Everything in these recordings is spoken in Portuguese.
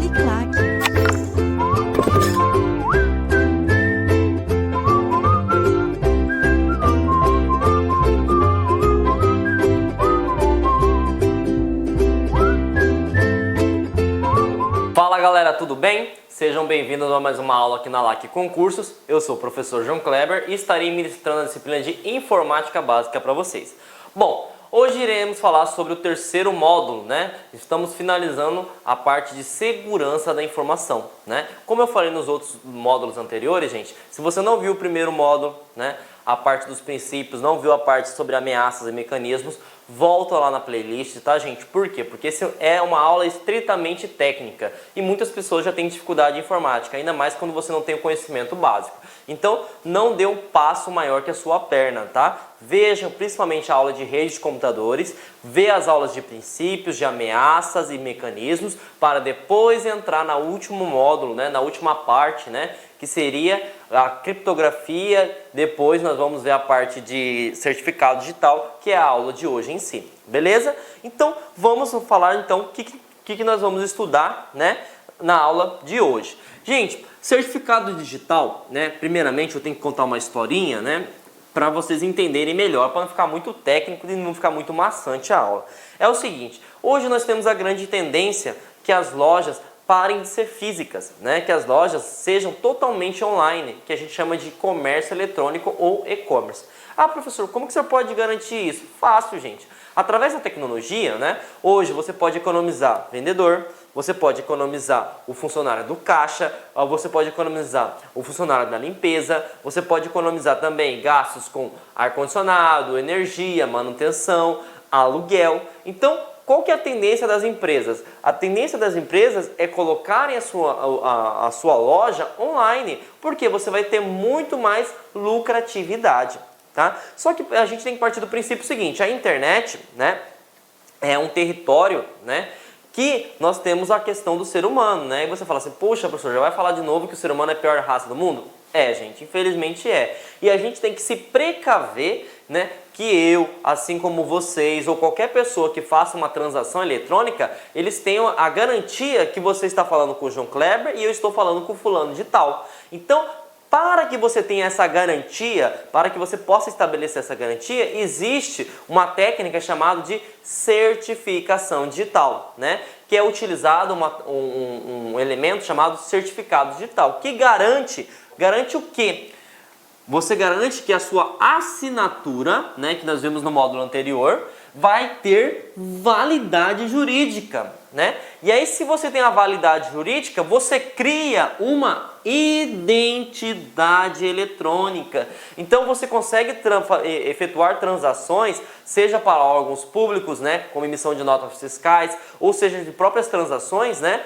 Uniclac. Fala galera, tudo bem? Sejam bem-vindos a mais uma aula aqui na LAC Concursos. Eu sou o professor João Kleber e estarei ministrando a disciplina de Informática Básica para vocês. Bom, hoje iremos falar sobre o terceiro módulo, né? Estamos finalizando a parte de segurança da informação, né? Como eu falei nos outros módulos anteriores, gente, se você não viu o primeiro módulo, né? A parte dos princípios, não viu a parte sobre ameaças e mecanismos, volta lá na playlist, tá, gente? Por quê? Porque essa é uma aula estritamente técnica e muitas pessoas já têm dificuldade em informática, ainda mais quando você não tem o conhecimento básico. Então, não dê um passo maior que a sua perna, tá? Vejam principalmente a aula de rede de computadores, vê as aulas de princípios, de ameaças e mecanismos, para depois entrar no último módulo, né? Na última parte, né? Que seria a criptografia. Depois nós vamos ver a parte de certificado digital, que é a aula de hoje em si, beleza? Então vamos falar então o que nós vamos estudar, né, na aula de hoje. Gente, certificado digital, né, primeiramente eu tenho que contar uma historinha, né, para vocês entenderem melhor, para não ficar muito técnico e não ficar muito maçante a aula. É o seguinte, hoje nós temos a grande tendência que as lojas parem de ser físicas, né? Que as lojas sejam totalmente online, que a gente chama de comércio eletrônico ou e-commerce. Ah, professor, como que você pode garantir isso? Fácil, gente. Através da tecnologia, né? Hoje você pode economizar vendedor, você pode economizar o funcionário do caixa, você pode economizar o funcionário da limpeza, você pode economizar também gastos com ar-condicionado, energia, manutenção, aluguel. Então, qual que é a tendência das empresas? A tendência das empresas é colocarem a sua loja online, porque você vai ter muito mais lucratividade, tá? Só que a gente tem que partir do princípio seguinte, a internet, né, é um território, né, que nós temos a questão do ser humano, né? E você fala assim, poxa, professor, já vai falar de novo que o ser humano é a pior raça do mundo? É, gente, infelizmente é. E a gente tem que se precaver, né, que eu, assim como vocês ou qualquer pessoa que faça uma transação eletrônica, eles tenham a garantia que você está falando com o João Kleber e eu estou falando com o fulano de tal. Então, para que você tenha essa garantia, para que você possa estabelecer essa garantia, existe uma técnica chamada de certificação digital, né? Que é utilizado um elemento chamado certificado digital, que garante o quê? Você garante que a sua assinatura, né, que nós vimos no módulo anterior, vai ter validade jurídica, né? E aí, se você tem a validade jurídica, você cria uma identidade eletrônica. Então, você consegue efetuar transações, seja para órgãos públicos, né, como emissão de notas fiscais, ou seja, de próprias transações, né,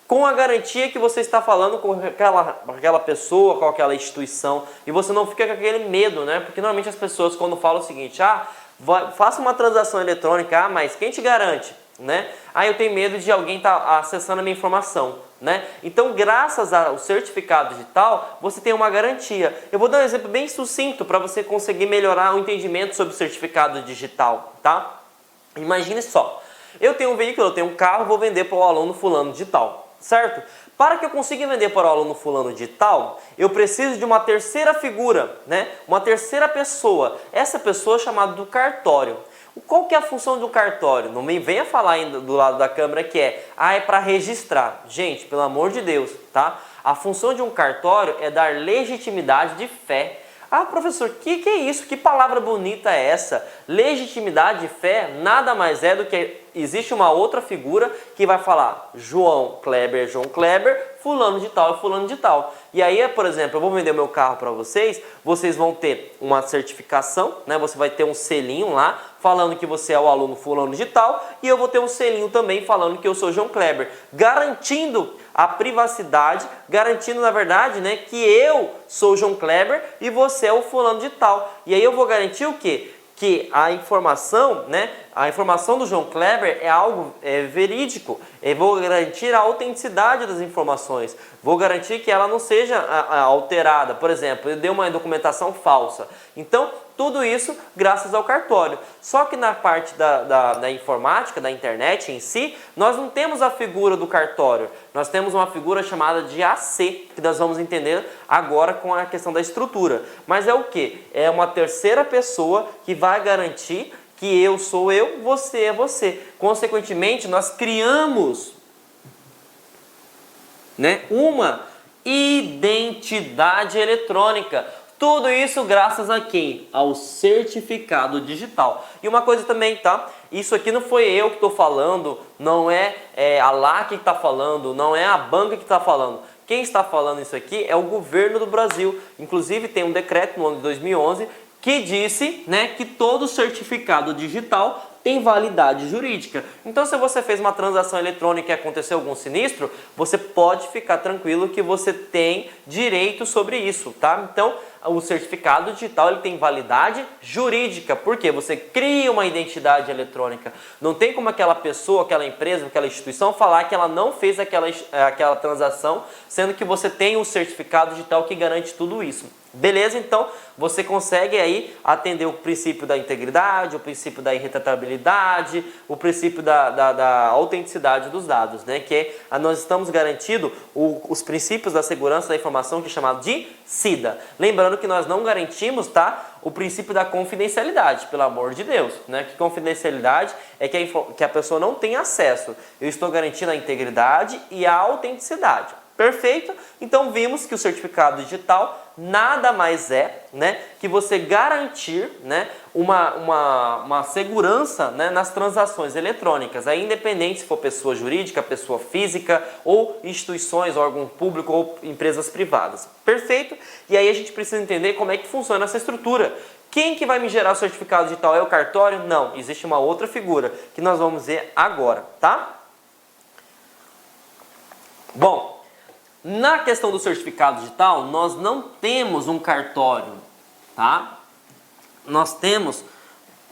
com a garantia que você está falando com aquela pessoa, com aquela instituição, e você não fica com aquele medo, né? Porque normalmente as pessoas quando falam o seguinte, faça uma transação eletrônica, mas quem te garante, né? Eu tenho medo de alguém estar acessando a minha informação, né? Então, graças ao certificado digital, você tem uma garantia. Eu vou dar um exemplo bem sucinto para você conseguir melhorar o entendimento sobre o certificado digital, tá? Imagine só, eu tenho um veículo, eu tenho um carro, vou vender para o aluno fulano de tal. Certo? Para que eu consiga vender para o aluno fulano de tal, eu preciso de uma terceira figura, né? Uma terceira pessoa. Essa pessoa é chamada do cartório. Qual que é a função do cartório? Não me venha falar ainda do lado da câmera que é para registrar. Gente, pelo amor de Deus, tá? A função de um cartório é dar legitimidade de fé. Ah, professor, que é isso? Que palavra bonita é essa? Legitimidade de fé nada mais é do que existe uma outra figura que vai falar João Kleber, fulano de tal e fulano de tal. E aí, por exemplo, eu vou vender meu carro para vocês vão ter uma certificação, né? Você vai ter um selinho lá falando que você é o aluno fulano de tal e eu vou ter um selinho também falando que eu sou João Kleber, garantindo a privacidade, garantindo na verdade, né, que eu sou João Kleber e você é o fulano de tal. E aí eu vou garantir o quê? Que a informação, né, a informação do João Kleber é algo verídico. Eu vou garantir a autenticidade das informações. Vou garantir que ela não seja alterada. Por exemplo, eu dei uma documentação falsa. Então, Tudo isso graças ao cartório. Só que na parte da informática, da internet em si, nós não temos a figura do cartório. Nós temos uma figura chamada de AC, que nós vamos entender agora com a questão da estrutura. Mas é o quê? É uma terceira pessoa que vai garantir que eu sou eu, você é você. Consequentemente, nós criamos, né, uma identidade eletrônica. Tudo isso graças a quem? Ao certificado digital. E uma coisa também, tá? Isso aqui não foi eu que estou falando, não é a LAC que está falando, não é a banca que está falando. Quem está falando isso aqui é o governo do Brasil. Inclusive tem um decreto no ano de 2011 que disse, né, que todo certificado digital tem validade jurídica. Então, se você fez uma transação eletrônica e aconteceu algum sinistro, você pode ficar tranquilo que você tem direito sobre isso, tá? Então, o certificado digital ele tem validade jurídica, porque você cria uma identidade eletrônica. Não tem como aquela pessoa, aquela empresa, aquela instituição falar que ela não fez aquela transação, sendo que você tem um certificado digital que garante tudo isso. Beleza? Então, você consegue aí atender o princípio da integridade, o princípio da irretratabilidade, o princípio da autenticidade dos dados, né? Que nós estamos garantindo os princípios da segurança da informação, que é chamado de SIDA. Lembrando que nós não garantimos, tá, o princípio da confidencialidade, pelo amor de Deus, né? Que confidencialidade é que a pessoa não tem acesso. Eu estou garantindo a integridade e a autenticidade. Perfeito? Então vimos que o certificado digital nada mais é, né, que você garantir, né, uma segurança, né, nas transações eletrônicas, aí independente se for pessoa jurídica, pessoa física ou instituições, órgão público ou empresas privadas. Perfeito? E aí a gente precisa entender como é que funciona essa estrutura. Quem que vai me gerar o certificado digital? É o cartório? Não, existe uma outra figura que nós vamos ver agora, tá? Bom, na questão do certificado digital, nós não temos um cartório, tá? Nós temos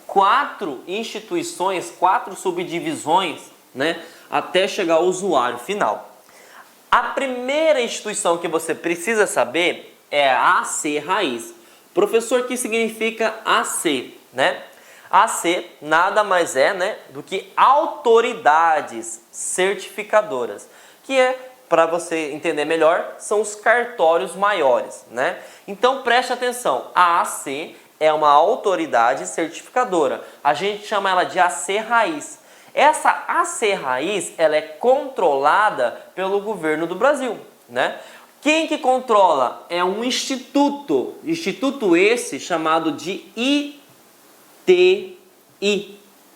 4 instituições, 4 subdivisões, né? Até chegar ao usuário final. A primeira instituição que você precisa saber é a AC Raiz. Professor, o que significa AC, né? AC nada mais é, né, do que autoridades certificadoras, que é, para você entender melhor, são os cartórios maiores, né? Então preste atenção, a AC é uma autoridade certificadora. A gente chama ela de AC Raiz. Essa AC Raiz, ela é controlada pelo governo do Brasil, né? Quem que controla? É um instituto esse chamado de ITI,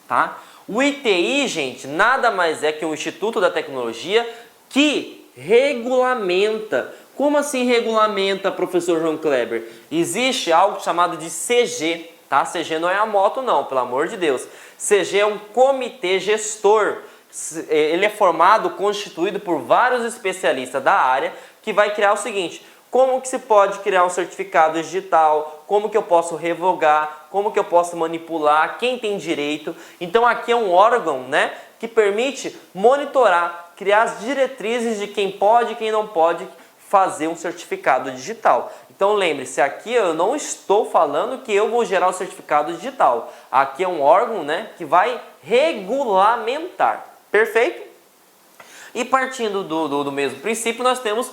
tá? O ITI, gente, nada mais é que um Instituto da Tecnologia que regulamenta. Como assim regulamenta, professor João Kleber? Existe algo chamado de CG, tá? CG não é a moto não, pelo amor de Deus. CG é um comitê gestor. Ele é formado, constituído por vários especialistas da área, que vai criar o seguinte: como que se pode criar um certificado digital, como que eu posso revogar, como que eu posso manipular, quem tem direito. Então aqui é um órgão, né, que permite monitorar, criar as diretrizes de quem pode e quem não pode fazer um certificado digital. Então lembre-se, aqui eu não estou falando que eu vou gerar o certificado digital. Aqui é um órgão, né, que vai regulamentar. Perfeito? E partindo do mesmo princípio, nós temos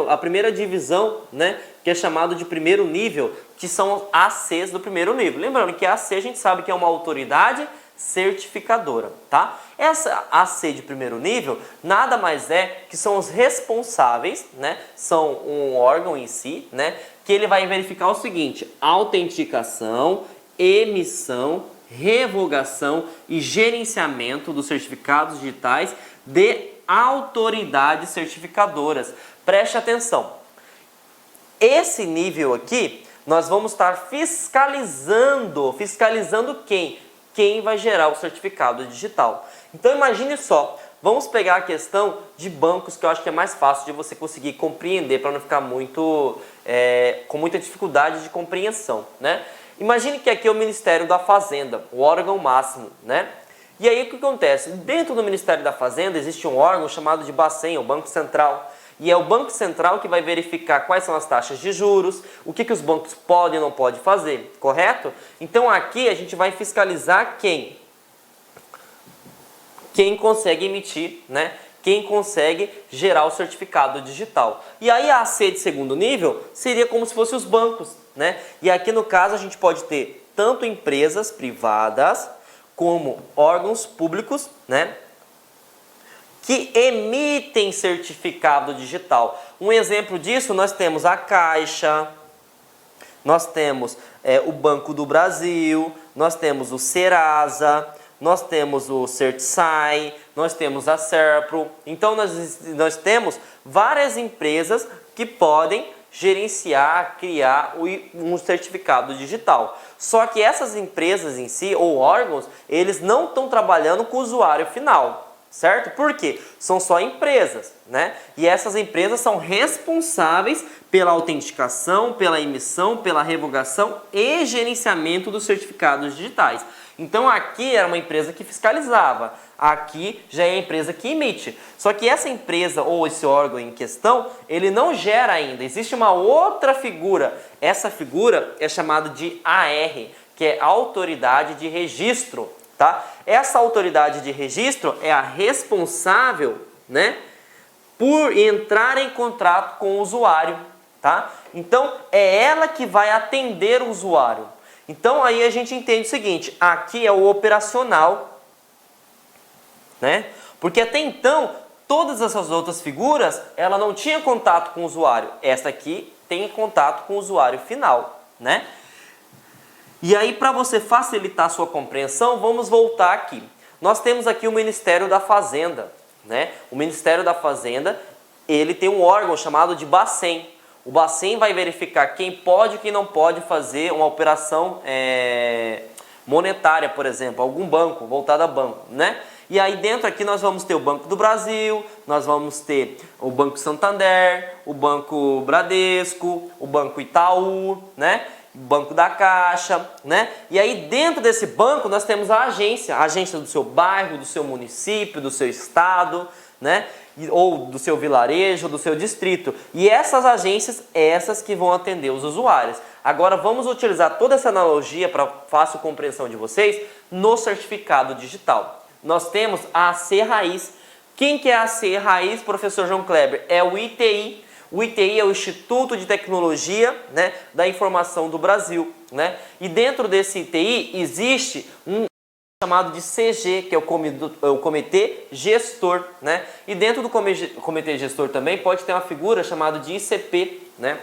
a primeira divisão, né, que é chamado de primeiro nível, que são ACs do primeiro nível. Lembrando que a AC a gente sabe que é uma autoridade certificadora, tá? Essa AC de primeiro nível nada mais é que são os responsáveis, né? São um órgão em si, né? Que ele vai verificar o seguinte: autenticação, emissão, revogação e gerenciamento dos certificados digitais de autoridades certificadoras. Preste atenção. Esse nível aqui, nós vamos estar fiscalizando quem? Quem vai gerar o certificado digital. Então imagine só, vamos pegar a questão de bancos, que eu acho que é mais fácil de você conseguir compreender, para não ficar com muita dificuldade de compreensão, né? Imagine que aqui é o Ministério da Fazenda, o órgão máximo, né? E aí o que acontece? Dentro do Ministério da Fazenda existe um órgão chamado de Bacen, o Banco Central. E é o Banco Central que vai verificar quais são as taxas de juros, o que os bancos podem e não podem fazer, correto? Então aqui a gente vai fiscalizar quem? Quem consegue emitir, né? Quem consegue gerar o certificado digital. E aí a AC de segundo nível seria como se fossem os bancos, né? E aqui no caso a gente pode ter tanto empresas privadas como órgãos públicos, né, que emitem certificado digital. Um exemplo disso nós temos a Caixa, nós temos o Banco do Brasil, nós temos o Serasa, nós temos o CertSai, nós temos a Serpro. Então nós temos várias empresas que podem gerenciar, criar um certificado digital. Só que essas empresas em si, ou órgãos, eles não estão trabalhando com o usuário final, certo? Por quê? São só empresas, né? E essas empresas são responsáveis pela autenticação, pela emissão, pela revogação e gerenciamento dos certificados digitais. Então aqui era uma empresa que fiscalizava, aqui já é a empresa que emite. Só que essa empresa ou esse órgão em questão, ele não gera ainda. Existe uma outra figura. Essa figura é chamada de AR, que é Autoridade de Registro, tá? Essa autoridade de registro é a responsável, né, por entrar em contrato com o usuário, tá? Então é ela que vai atender o usuário. Então aí a gente entende o seguinte, aqui é o operacional, né? Porque até então, todas essas outras figuras, ela não tinha contato com o usuário. Essa aqui tem contato com o usuário final, né? E aí, para você facilitar a sua compreensão, vamos voltar aqui. Nós temos aqui o Ministério da Fazenda, né? O Ministério da Fazenda, ele tem um órgão chamado de Bacen. O Bacen vai verificar quem pode e quem não pode fazer uma operação monetária, por exemplo, algum banco, voltado a banco, né? E aí dentro aqui nós vamos ter o Banco do Brasil, nós vamos ter o Banco Santander, o Banco Bradesco, o Banco Itaú, né? O Banco da Caixa, né? E aí dentro desse banco nós temos a agência do seu bairro, do seu município, do seu estado, né? Ou do seu vilarejo, do seu distrito. E essas agências, essas que vão atender os usuários. Agora vamos utilizar toda essa analogia para fácil compreensão de vocês no certificado digital. Nós temos a AC Raiz. Quem que é a AC Raiz, professor João Kleber? É o ITI. O ITI é o Instituto de Tecnologia, né, da Informação do Brasil, né? E dentro desse ITI existe um chamado de CG, que é o Comitê Gestor, né? E dentro do Comitê Gestor também pode ter uma figura chamada de ICP, né?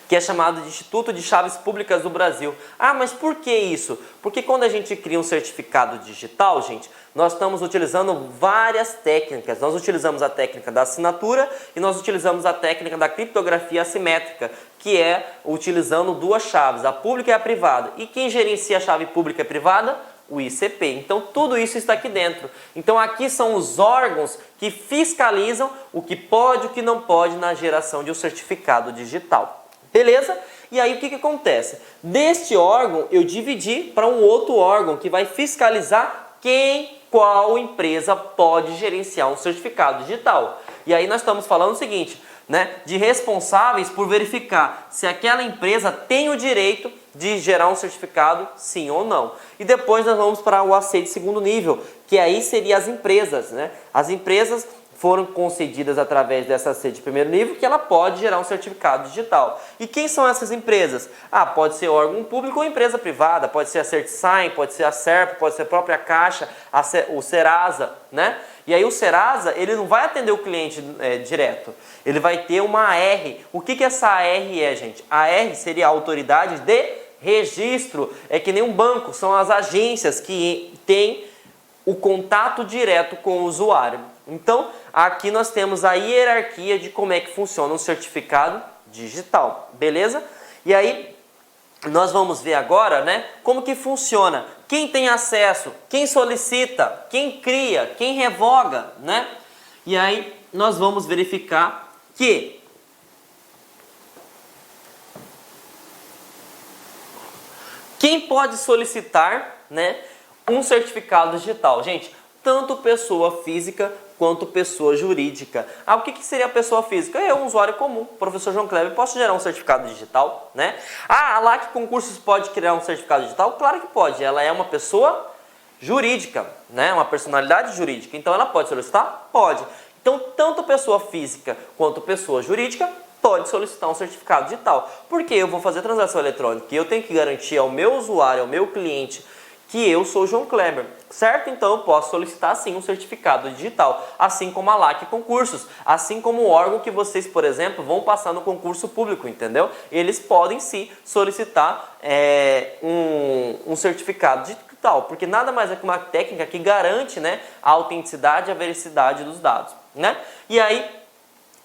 Que é chamado de Instituto de Chaves Públicas do Brasil. Ah, mas por que isso? Porque quando a gente cria um certificado digital, gente, nós estamos utilizando várias técnicas. Nós utilizamos a técnica da assinatura e nós utilizamos a técnica da criptografia assimétrica, que é utilizando duas chaves, a pública e a privada. E quem gerencia a chave pública e privada? O ICP. Então tudo isso está aqui dentro. Então aqui são os órgãos que fiscalizam o que pode e o que não pode na geração de um certificado digital. Beleza? E aí o que acontece? Deste órgão eu dividi para um outro órgão que vai fiscalizar qual empresa pode gerenciar um certificado digital. E aí nós estamos falando o seguinte, né, de responsáveis por verificar se aquela empresa tem o direito de gerar um certificado, sim ou não. E depois nós vamos para o AC de segundo nível, que aí seria as empresas, né? As empresas foram concedidas através dessa AC de primeiro nível que ela pode gerar um certificado digital. E quem são essas empresas? Ah, pode ser órgão público ou empresa privada, pode ser a CertSign, pode ser a Serpro, pode ser a própria Caixa, o Serasa, né? E aí o Serasa, ele não vai atender o cliente direto, ele vai ter uma AR. O que essa AR é, gente? A AR seria a autoridade de registro, é que nem um banco, são as agências que têm o contato direto com o usuário. Então, aqui nós temos a hierarquia de como é que funciona um certificado digital, beleza? E aí, nós vamos ver agora, né, como que funciona, quem tem acesso, quem solicita, quem cria, quem revoga, né? E aí, nós vamos verificar que quem pode solicitar, né, um certificado digital? Gente, tanto pessoa física quanto pessoa jurídica. O que seria a pessoa física? Eu, um usuário comum, professor João Kleber, posso gerar um certificado digital, né? A LAC Concursos pode criar um certificado digital? Claro que pode, ela é uma pessoa jurídica, né? Uma personalidade jurídica, então ela pode solicitar? Pode. Então, tanto pessoa física quanto pessoa jurídica pode solicitar um certificado digital. Porque eu vou fazer transação eletrônica e eu tenho que garantir ao meu usuário, ao meu cliente, que eu sou João Kleber, certo? Então eu posso solicitar sim um certificado digital, assim como a LAC Concursos, assim como o órgão que vocês, por exemplo, vão passar no concurso público, entendeu? Eles podem sim solicitar um certificado digital, porque nada mais é que uma técnica que garante, né, a autenticidade e a veracidade dos dados, né? E aí,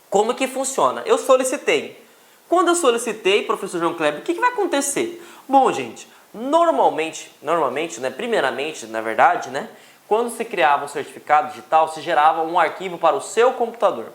como que funciona? Eu solicitei. Quando eu solicitei, professor João Kleber, o que vai acontecer? Bom, gente, normalmente, né, primeiramente, na verdade, né, quando se criava um certificado digital, se gerava um arquivo para o seu computador,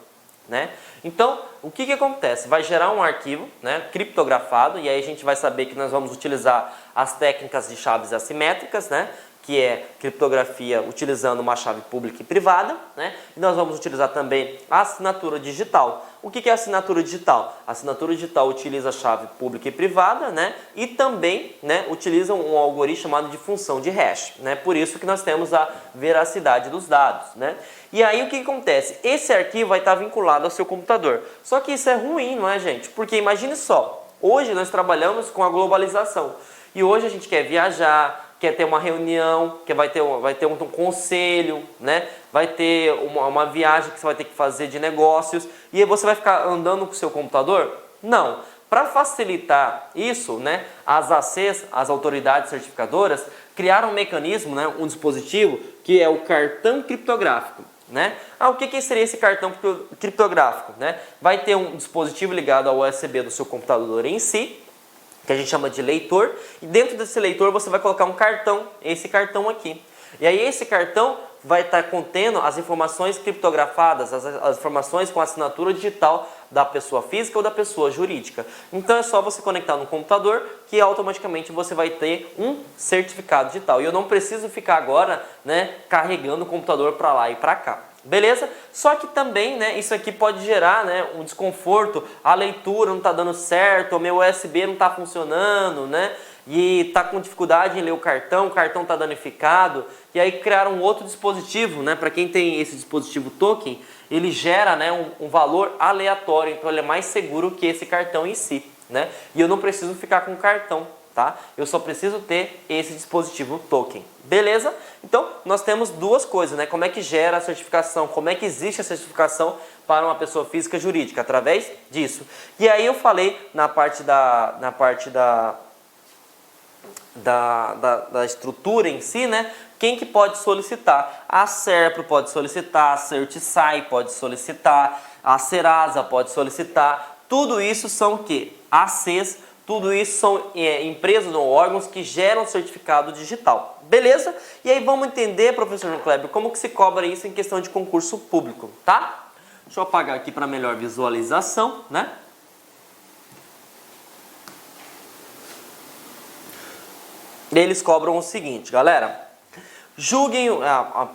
né? Então, o que acontece? Vai gerar um arquivo, né, criptografado, e aí a gente vai saber que nós vamos utilizar as técnicas de chaves assimétricas, né, que é criptografia utilizando uma chave pública e privada, né? E nós vamos utilizar também a assinatura digital. O que é a assinatura digital? A assinatura digital utiliza a chave pública e privada, né? E também, né, utiliza um algoritmo chamado de função de hash, né? Por isso que nós temos a veracidade dos dados, né? E aí o que acontece? Esse arquivo vai estar vinculado ao seu computador. Só que isso é ruim, não é, gente? Porque imagine só, hoje nós trabalhamos com a globalização. E hoje a gente quer viajar, quer ter uma reunião, que vai ter um conselho, né? Vai ter uma viagem que você vai ter que fazer de negócios, e aí você vai ficar andando com o seu computador? Não. Para facilitar isso, né, as ACs, as autoridades certificadoras, criaram um mecanismo, né, um dispositivo, que é o cartão criptográfico. Né? O que seria esse cartão criptográfico? Né? Vai ter um dispositivo ligado ao USB do seu computador em si, que a gente chama de leitor, e dentro desse leitor você vai colocar um cartão, esse cartão aqui. E aí esse cartão vai estar contendo as informações criptografadas, as informações com assinatura digital da pessoa física ou da pessoa jurídica. Então é só você conectar no computador que automaticamente você vai ter um certificado digital. E eu não preciso ficar agora, né, carregando o computador para lá e para cá. Beleza? Só que também, né, isso aqui pode gerar, né, um desconforto, a leitura não está dando certo, o meu USB não está funcionando, né, e está com dificuldade em ler o cartão está danificado, e aí criaram um outro dispositivo, né, para quem tem esse dispositivo token, ele gera, né, um valor aleatório, então ele é mais seguro que esse cartão em si, né, e eu não preciso ficar com o cartão. Tá? Eu só preciso ter esse dispositivo token. Beleza? Então, nós temos duas coisas, né? Como é que gera a certificação, como é que existe a certificação para uma pessoa física jurídica, através disso. E aí eu falei na parte da estrutura em si, né? Quem que pode solicitar? A Serpro pode solicitar, a CertiSai pode solicitar, a Serasa pode solicitar. Tudo isso são o quê? ACs. Tudo isso são empresas ou órgãos que geram certificado digital. Beleza? E aí vamos entender, professor João Kleber, como que se cobra isso em questão de concurso público, tá? Deixa eu apagar aqui para melhor visualização, né? Eles cobram o seguinte, galera. Julguem,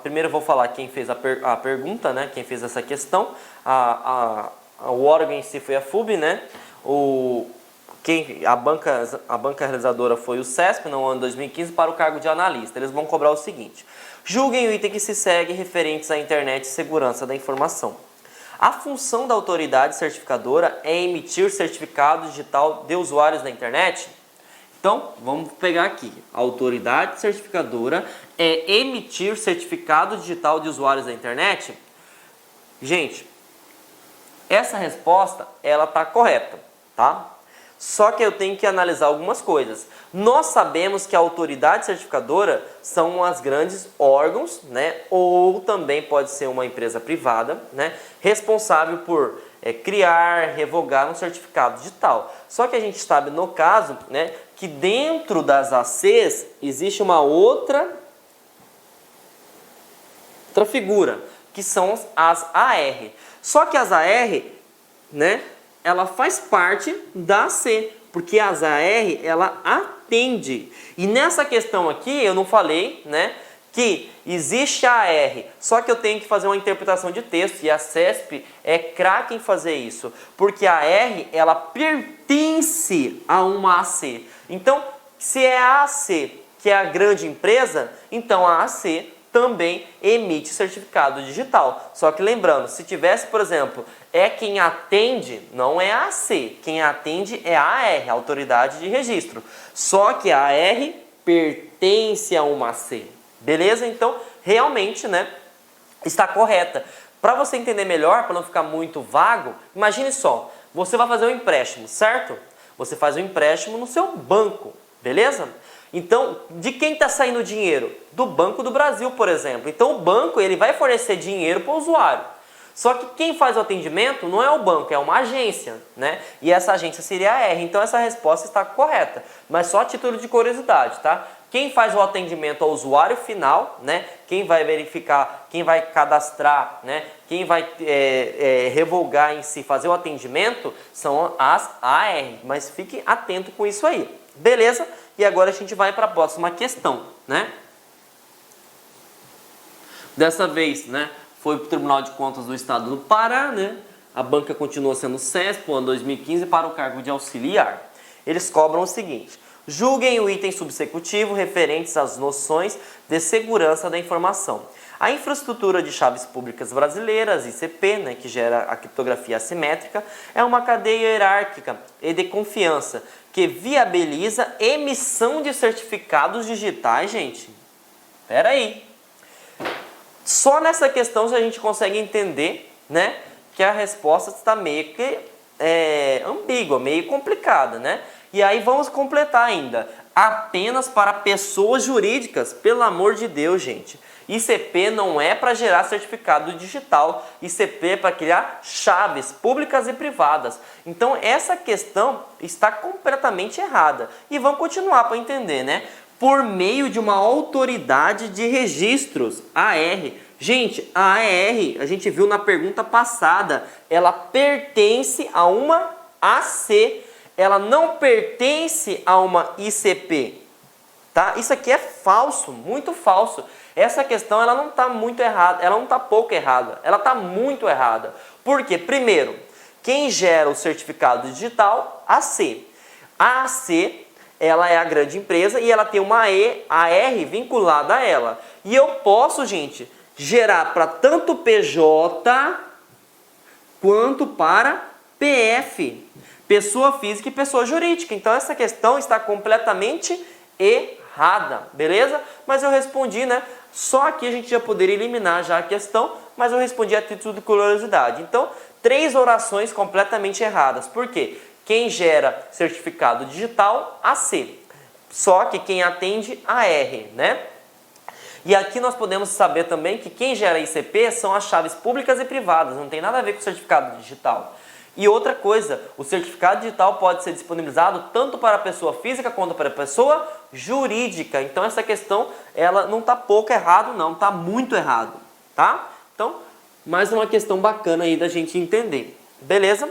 primeiro eu vou falar quem fez a pergunta, né? Quem fez essa questão. O órgão em si foi a FUB, né? A banca realizadora foi o CESP no ano de 2015 para o cargo de analista. Eles vão cobrar o seguinte: julguem o item que se segue referentes à internet e segurança da informação. A função da autoridade certificadora é emitir certificado digital de usuários da internet? Então, vamos pegar aqui. A autoridade certificadora é emitir certificado digital de usuários da internet? Gente, essa resposta, ela está correta, tá? Só que eu tenho que analisar algumas coisas. Nós sabemos que a autoridade certificadora são as grandes órgãos, né? Ou também pode ser uma empresa privada, né? Responsável por criar, revogar um certificado digital. Só que a gente sabe, no caso, né, que dentro das ACs existe uma outra figura, que são as AR. Só que as AR, né, ela faz parte da AC, porque as AR, ela atende. E nessa questão aqui, eu não falei, né, que existe a AR, só que eu tenho que fazer uma interpretação de texto e a CESP é craque em fazer isso, porque a AR ela pertence a uma AC. Então, se é a AC que é a grande empresa, então a AC também emite certificado digital. Só que lembrando, se tivesse, por exemplo, é quem atende, não é a AC, quem atende é a AR, a Autoridade de Registro. Só que a AR pertence a uma AC. Beleza? Então, realmente, né, está correta. Para você entender melhor, para não ficar muito vago, imagine só, você vai fazer um empréstimo, certo? Você faz um empréstimo no seu banco, beleza? Então, de quem está saindo o dinheiro? Do Banco do Brasil, por exemplo. Então, o banco ele vai fornecer dinheiro para o usuário. Só que quem faz o atendimento não é o banco, é uma agência, né? E essa agência seria a R. Então, essa resposta está correta. Mas só a título de curiosidade, tá? Quem faz o atendimento ao usuário final, né? Quem vai verificar, quem vai cadastrar, né? Quem vai revogar em si, fazer o atendimento, são as AR. Mas fique atento com isso aí. Beleza? E agora a gente vai para a próxima questão, né? Dessa vez, né? Foi para o Tribunal de Contas do Estado do Pará, né? A banca continua sendo CESP, ano 2015, para o cargo de auxiliar. Eles cobram o seguinte: julguem o item subsecutivo referentes às noções de segurança da informação. A infraestrutura de chaves públicas brasileiras, ICP, né, que gera a criptografia assimétrica, é uma cadeia hierárquica e de confiança que viabiliza emissão de certificados digitais, gente. Espera aí. Só nessa questão a gente consegue entender, né, que a resposta está meio que ambígua, meio complicada, né? E aí vamos completar ainda. Apenas para pessoas jurídicas, pelo amor de Deus, gente. ICP não é para gerar certificado digital, ICP é para criar chaves públicas e privadas. Então essa questão está completamente errada. E vamos continuar para entender, né? Por meio de uma autoridade de registros, AR. Gente, a AR, a gente viu na pergunta passada, ela pertence a uma AC. Ela não pertence a uma ICP. Tá? Isso aqui é falso, muito falso. Essa questão ela não está muito errada, ela não está pouco errada, ela está muito errada. Por quê? Primeiro, quem gera o certificado digital? A AC. A AC, ela é a grande empresa e ela tem uma AR vinculada a ela. E eu posso, gente, gerar para tanto PJ quanto para PF. Pessoa física e pessoa jurídica. Então essa questão está completamente errada, beleza? Mas eu respondi, né? Só aqui a gente já poderia eliminar já a questão, mas eu respondi a título de curiosidade. Então, 3 orações completamente erradas. Por quê? Quem gera certificado digital, AC. Só que quem atende, AR, né? E aqui nós podemos saber também que quem gera ICP são as chaves públicas e privadas, não tem nada a ver com o certificado digital. E outra coisa, o certificado digital pode ser disponibilizado tanto para a pessoa física quanto para a pessoa jurídica. Então essa questão, ela não está pouco errado não, está muito errado, tá? Então, mais uma questão bacana aí da gente entender, beleza?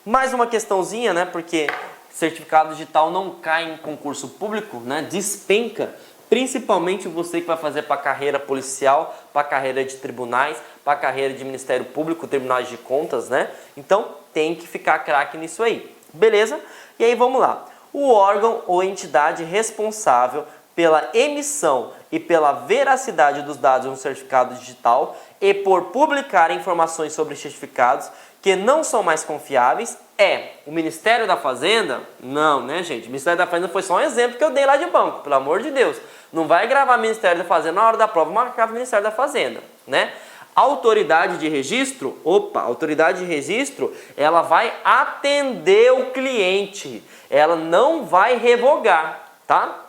Mais uma questãozinha, né, porque certificado digital não cai em concurso público, né, despenca. Principalmente você que vai fazer para a carreira policial, para a carreira de tribunais, para a carreira de Ministério Público, Tribunais de Contas, né? Então, tem que ficar craque nisso aí, beleza? E aí, vamos lá. O órgão ou entidade responsável pela emissão e pela veracidade dos dados de um certificado digital e por publicar informações sobre certificados que não são mais confiáveis é o Ministério da Fazenda? Não, né, gente? O Ministério da Fazenda foi só um exemplo que eu dei lá de banco, pelo amor de Deus. Não vai gravar Ministério da Fazenda na hora da prova, marcar o Ministério da Fazenda, né? Autoridade de registro, autoridade de registro, ela vai atender o cliente, ela não vai revogar, tá?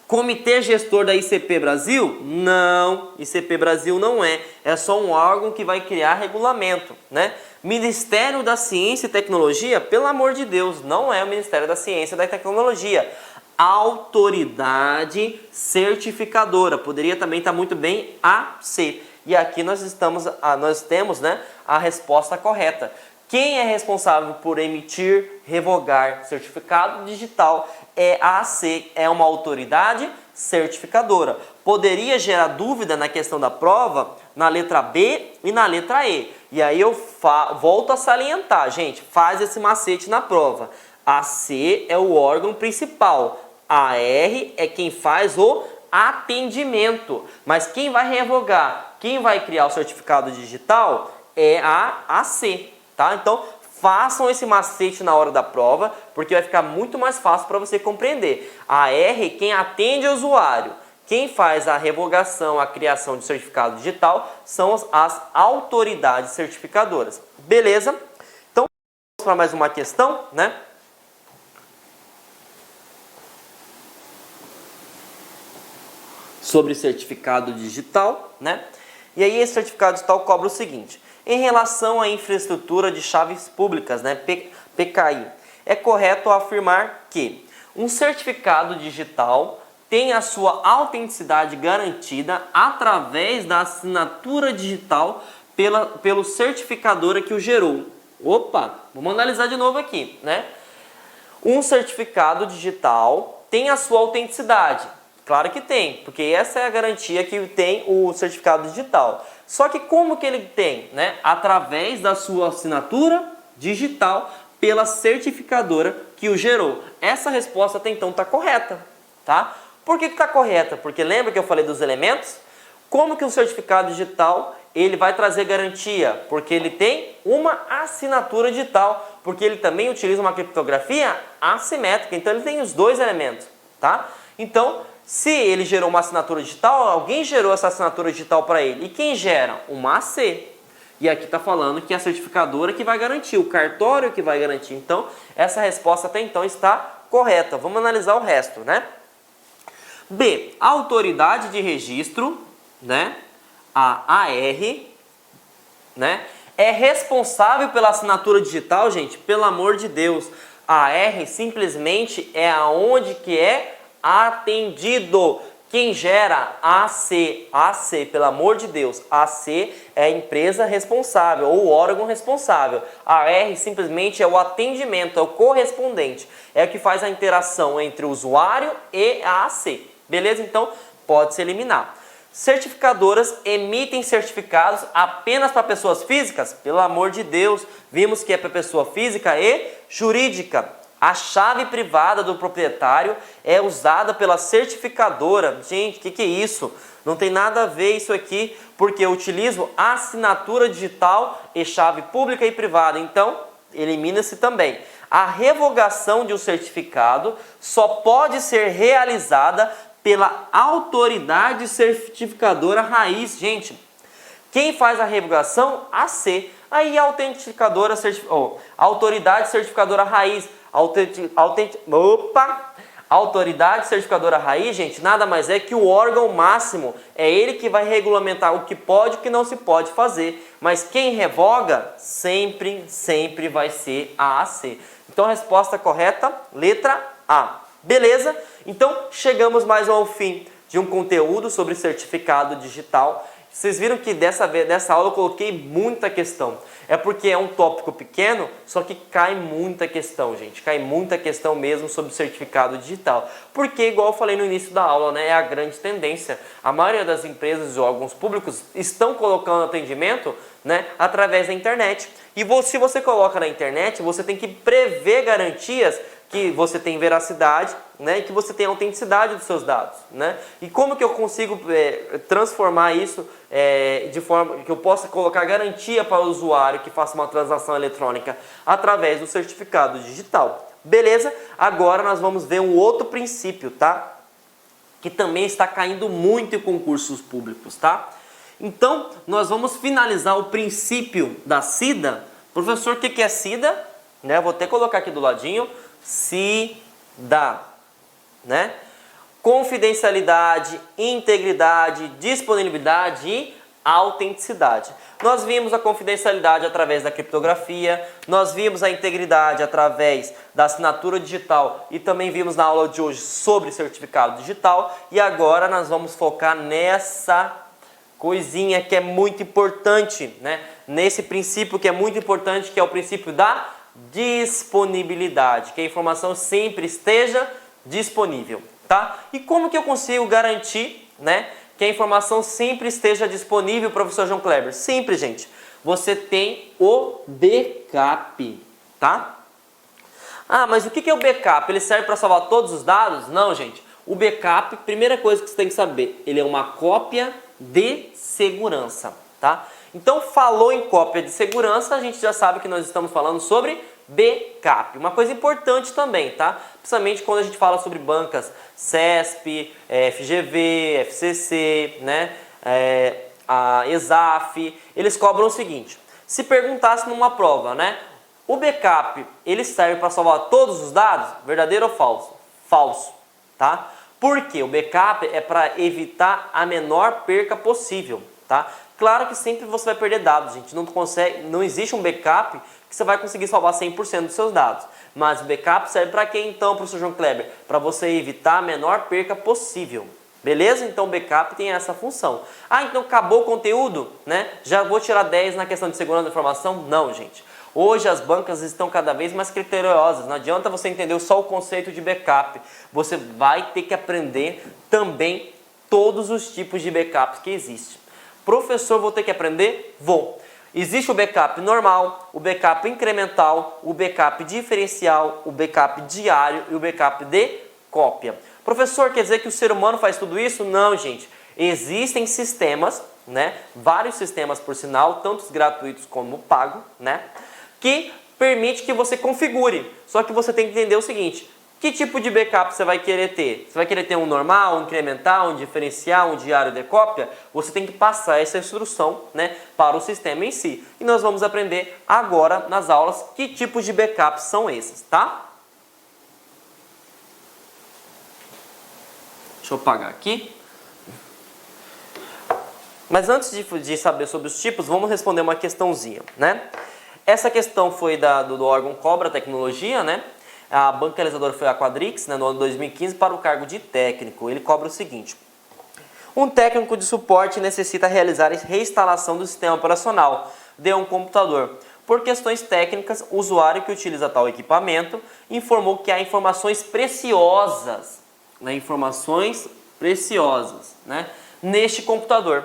Comitê gestor da ICP Brasil? Não, ICP Brasil não é só um órgão que vai criar regulamento, né? Ministério da Ciência e Tecnologia, pelo amor de Deus, não é o Ministério da Ciência e da Tecnologia. Autoridade certificadora, poderia também estar muito bem AC. E aqui nós temos, né, a resposta correta. Quem é responsável por emitir, revogar certificado digital é a AC, é uma autoridade certificadora. Poderia gerar dúvida na questão da prova na letra B e na letra E. E aí eu volto a salientar, gente, faz esse macete na prova. A C é o órgão principal, a R é quem faz o atendimento. Mas quem vai revogar, quem vai criar o certificado digital é a AC, tá? Então, façam esse macete na hora da prova, porque vai ficar muito mais fácil para você compreender. A R, quem atende o usuário, quem faz a revogação, a criação de certificado digital, são as autoridades certificadoras. Beleza? Então, vamos para mais uma questão, né? Sobre certificado digital, né? E aí esse certificado digital cobra o seguinte: em relação à infraestrutura de chaves públicas, né, PKI, é correto afirmar que um certificado digital tem a sua autenticidade garantida através da assinatura digital pelo certificador que o gerou. Opa, vamos analisar de novo aqui, né? Um certificado digital tem a sua autenticidade. Claro que tem, porque essa é a garantia que tem o certificado digital. Só que como que ele tem? Né? Através da sua assinatura digital pela certificadora que o gerou. Essa resposta até então está correta, tá? Por que está correta? Porque lembra que eu falei dos elementos? Como que o certificado digital ele vai trazer garantia? Porque ele tem uma assinatura digital, porque ele também utiliza uma criptografia assimétrica, então ele tem os dois elementos, tá? Então, se ele gerou uma assinatura digital, alguém gerou essa assinatura digital para ele. E quem gera? Uma AC. E aqui está falando que é a certificadora que vai garantir, o cartório que vai garantir. Então, essa resposta até então está correta. Vamos analisar o resto, né? B. A autoridade de registro, né? A AR, né? É responsável pela assinatura digital, gente? Pelo amor de Deus. A AR simplesmente é aonde que é atendido. Quem gera? AC. AC, pelo amor de Deus. AC é a empresa responsável ou o órgão responsável. A R simplesmente é o atendimento, é o correspondente. É o que faz a interação entre o usuário e a AC. Beleza? Então, pode-se eliminar. Certificadoras emitem certificados apenas para pessoas físicas? Pelo amor de Deus, vimos que é para pessoa física e jurídica. A chave privada do proprietário é usada pela certificadora. Gente, o que é isso? Não tem nada a ver isso aqui, porque eu utilizo assinatura digital e chave pública e privada. Então, elimina-se também. A revogação de um certificado só pode ser realizada pela autoridade certificadora raiz. Gente, quem faz a revogação? A C. Aí a autenticadora, autoridade certificadora raiz. Autoridade certificadora raiz, gente, nada mais é que o órgão máximo. É ele que vai regulamentar o que pode e o que não se pode fazer. Mas quem revoga sempre vai ser a AC. Então a resposta correta, letra A. Beleza? Então chegamos mais ao fim de um conteúdo sobre certificado digital. Vocês viram que dessa aula eu coloquei muita questão. É porque é um tópico pequeno, só que cai muita questão, gente. Cai muita questão mesmo sobre certificado digital. Porque, igual eu falei no início da aula, né, é a grande tendência. A maioria das empresas e órgãos públicos estão colocando atendimento, né, através da internet. E se você coloca na internet, você tem que prever garantias que você tem veracidade, né, e que você tem autenticidade dos seus dados, né? E como que eu consigo transformar isso de forma que eu possa colocar garantia para o usuário que faça uma transação eletrônica através do certificado digital? Beleza? Agora nós vamos ver um outro princípio, tá? Que também está caindo muito em concursos públicos, tá? Então, nós vamos finalizar o princípio da SIDA. Professor, o que é SIDA? Né? Vou até colocar aqui do ladinho. SIDA, né? Confidencialidade, integridade, disponibilidade e autenticidade. Nós vimos a confidencialidade através da criptografia, nós vimos a integridade através da assinatura digital e também vimos na aula de hoje sobre certificado digital. E agora nós vamos focar nessa coisinha que é muito importante, né? Nesse princípio que é muito importante, que é o princípio da disponibilidade, que a informação sempre esteja disponível, tá? E como que eu consigo garantir, né, que a informação sempre esteja disponível, professor João Kleber? Simples, gente. Você tem o backup, tá? Ah, mas o que é o backup? Ele serve para salvar todos os dados? Não, gente. O backup, primeira coisa que você tem que saber, ele é uma cópia de segurança, tá? Então, falou em cópia de segurança, a gente já sabe que nós estamos falando sobre backup. Uma coisa importante também, tá? Principalmente quando a gente fala sobre bancas CESP, FGV, FCC, né? A ESAF, eles cobram o seguinte: se perguntasse numa prova, né? O backup, ele serve para salvar todos os dados? Verdadeiro ou falso? Falso, tá? Porque o backup é para evitar a menor perca possível, tá? Claro que sempre você vai perder dados, gente. Não existe um backup que você vai conseguir salvar 100% dos seus dados. Mas o backup serve para quê então, professor João Kleber? Para você evitar a menor perca possível. Beleza? Então o backup tem essa função. Ah, então acabou o conteúdo, né? Já vou tirar 10 na questão de segurança da informação? Não, gente. Hoje as bancas estão cada vez mais criteriosas. Não adianta você entender só o conceito de backup. Você vai ter que aprender também todos os tipos de backups que existem. Professor, vou ter que aprender? Vou. Existe o backup normal, o backup incremental, o backup diferencial, o backup diário e o backup de cópia. Professor, quer dizer que o ser humano faz tudo isso? Não, gente. Existem sistemas, né? Vários sistemas, por sinal, tanto os gratuitos como o pago, né? Que permite que você configure. Só que você tem que entender o seguinte: que tipo de backup você vai querer ter? Você vai querer ter um normal, um incremental, um diferencial, um diário de cópia? Você tem que passar essa instrução, né, para o sistema em si. E nós vamos aprender agora nas aulas que tipos de backups são esses, tá? Deixa eu apagar aqui. Mas antes de saber sobre os tipos, vamos responder uma questãozinha, né? Essa questão foi do órgão Cobra Tecnologia, né? A banca realizadora foi a Quadrix, né, no ano 2015, para o cargo de técnico. Ele cobra o seguinte: um técnico de suporte necessita realizar a reinstalação do sistema operacional de um computador. Por questões técnicas, o usuário que utiliza tal equipamento informou que há informações preciosas, né, neste computador.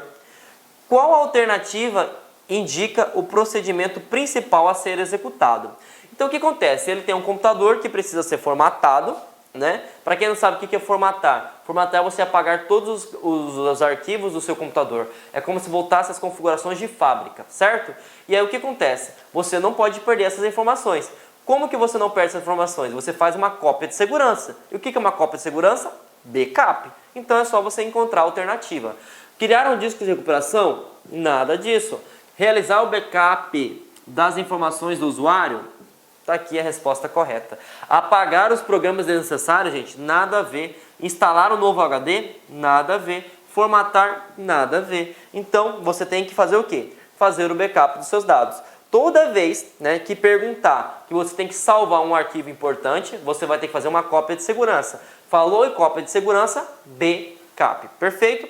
Qual alternativa indica o procedimento principal a ser executado? Então o que acontece? Ele tem um computador que precisa ser formatado, né? Para quem não sabe o que é formatar, formatar é você apagar todos os arquivos do seu computador. É como se voltasse às configurações de fábrica, certo? E aí o que acontece? Você não pode perder essas informações. Como que você não perde essas informações? Você faz uma cópia de segurança. E o que é uma cópia de segurança? Backup. Então é só você encontrar a alternativa. Criar um disco de recuperação? Nada disso. Realizar o backup das informações do usuário? Está aqui a resposta correta. Apagar os programas desnecessários, gente? Nada a ver. Instalar um novo HD? Nada a ver. Formatar? Nada a ver. Então, você tem que fazer o quê? Fazer o backup dos seus dados. Toda vez, né, que perguntar que você tem que salvar um arquivo importante, você vai ter que fazer uma cópia de segurança. Falou em cópia de segurança? Backup. Perfeito?